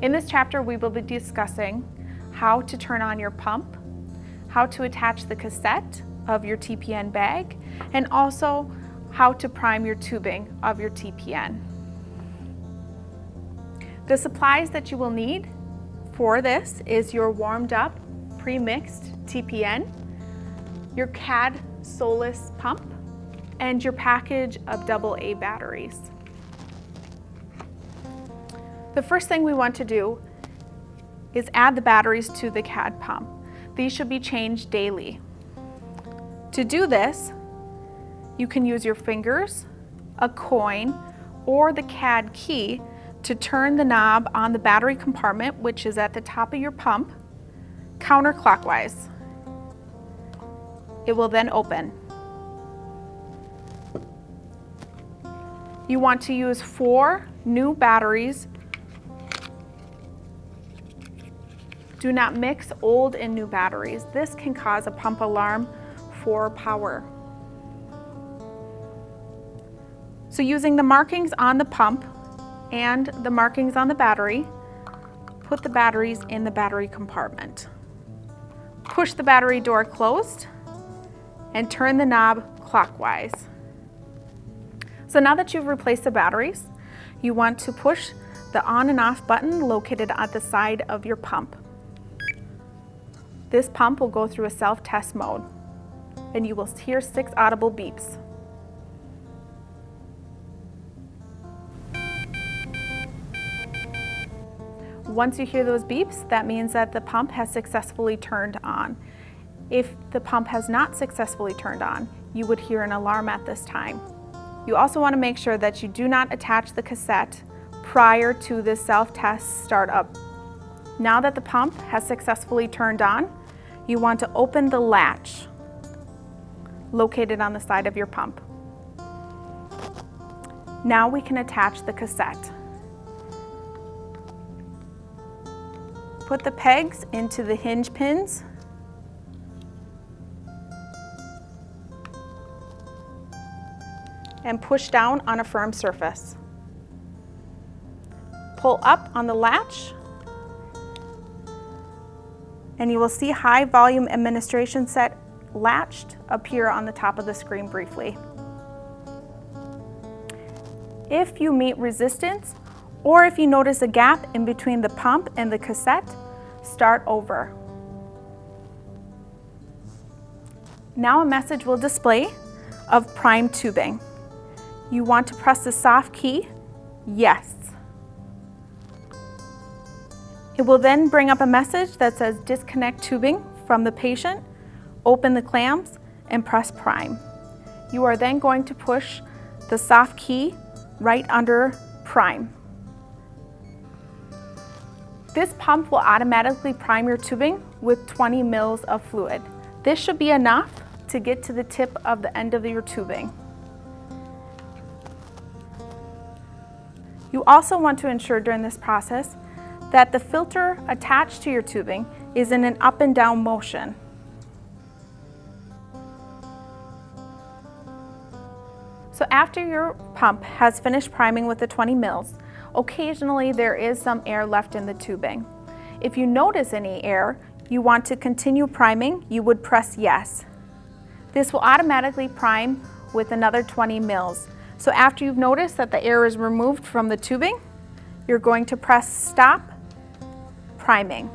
In this chapter, we will be discussing how to turn on your pump, how to attach the cassette of your TPN bag, and also how to prime your tubing of your TPN. The supplies that you will need for this is your warmed up, pre-mixed TPN, your CAD Solus pump, and your package of AA batteries. The first thing we want to do is add the batteries to the CAD pump. These should be changed daily. To do this, you can use your fingers, a coin, or the CAD key to turn the knob on the battery compartment, which is at the top of your pump, counterclockwise. It will then open. You want to use 4 new batteries. Do not mix old and new batteries. This can cause a pump alarm for power. So using the markings on the pump and the markings on the battery, put the batteries in the battery compartment. Push the battery door closed and turn the knob clockwise. So now that you've replaced the batteries, you want to push the on and off button located at the side of your pump. This pump will go through a self-test mode, and you will hear 6 audible beeps. Once you hear those beeps, that means that the pump has successfully turned on. If the pump has not successfully turned on, you would hear an alarm at this time. You also want to make sure that you do not attach the cassette prior to the self-test startup. Now that the pump has successfully turned on, you want to open the latch located on the side of your pump. Now we can attach the cassette. Put the pegs into the hinge pins. And push down on a firm surface. Pull up on the latch, and you will see high volume administration set latched appear on the top of the screen briefly. If you meet resistance, or if you notice a gap in between the pump and the cassette, start over. Now a message will display of prime tubing. You want to press the soft key, yes. It will then bring up a message that says disconnect tubing from the patient, open the clamps, and press prime. You are then going to push the soft key right under prime. This pump will automatically prime your tubing with 20 mils of fluid. This should be enough to get to the tip of the end of your tubing. You also want to ensure during this process that the filter attached to your tubing is in an up and down motion. So after your pump has finished priming with the 20 mils, occasionally there is some air left in the tubing. If you notice any air, you want to continue priming, you would press yes. This will automatically prime with another 20 mils. So after you've noticed that the air is removed from the tubing, you're going to press stop priming.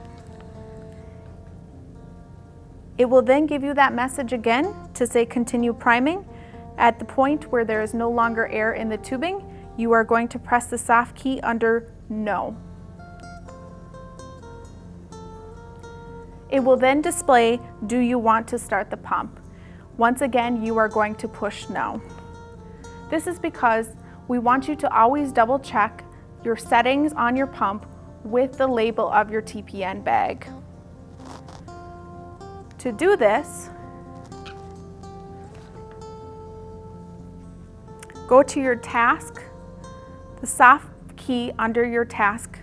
It will then give you that message again to say continue priming. At the point where there is no longer air in the tubing, you are going to press the soft key under no. It will then display, do you want to start the pump? Once again, you are going to push no. This is because we want you to always double check your settings on your pump with the label of your TPN bag. To do this, go to your task, the soft key under your task.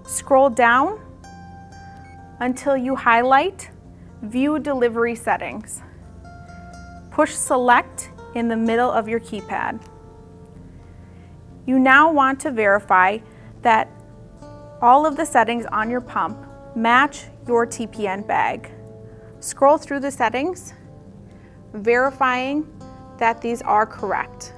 Scroll down until you highlight View Delivery Settings. Push Select in the middle of your keypad. You now want to verify that all of the settings on your pump match your TPN bag. Scroll through the settings, verifying that these are correct.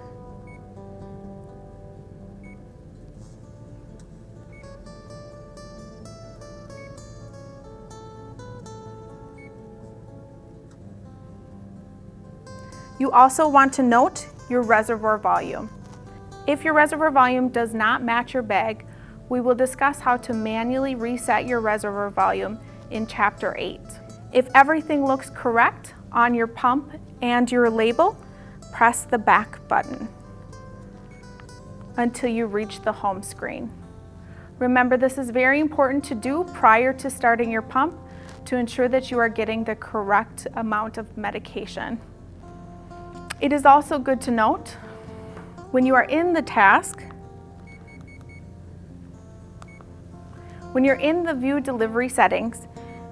You also want to note your reservoir volume. If your reservoir volume does not match your bag, we will discuss how to manually reset your reservoir volume in Chapter 8. If everything looks correct on your pump and your label, press the back button until you reach the home screen. Remember, this is very important to do prior to starting your pump to ensure that you are getting the correct amount of medication. It is also good to note, when you are in the task, when you're in the view delivery settings,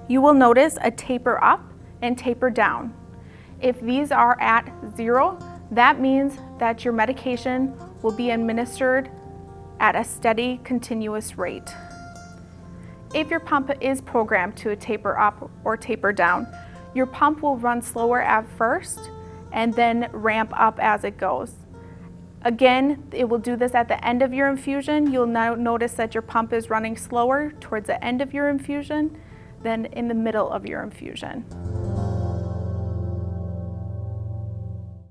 you will notice a taper up and taper down. If these are at 0, that means that your medication will be administered at a steady, continuous rate. If your pump is programmed to a taper up or taper down, your pump will run slower at first and then ramp up as it goes. Again, it will do this at the end of your infusion. You'll now notice that your pump is running slower towards the end of your infusion than in the middle of your infusion.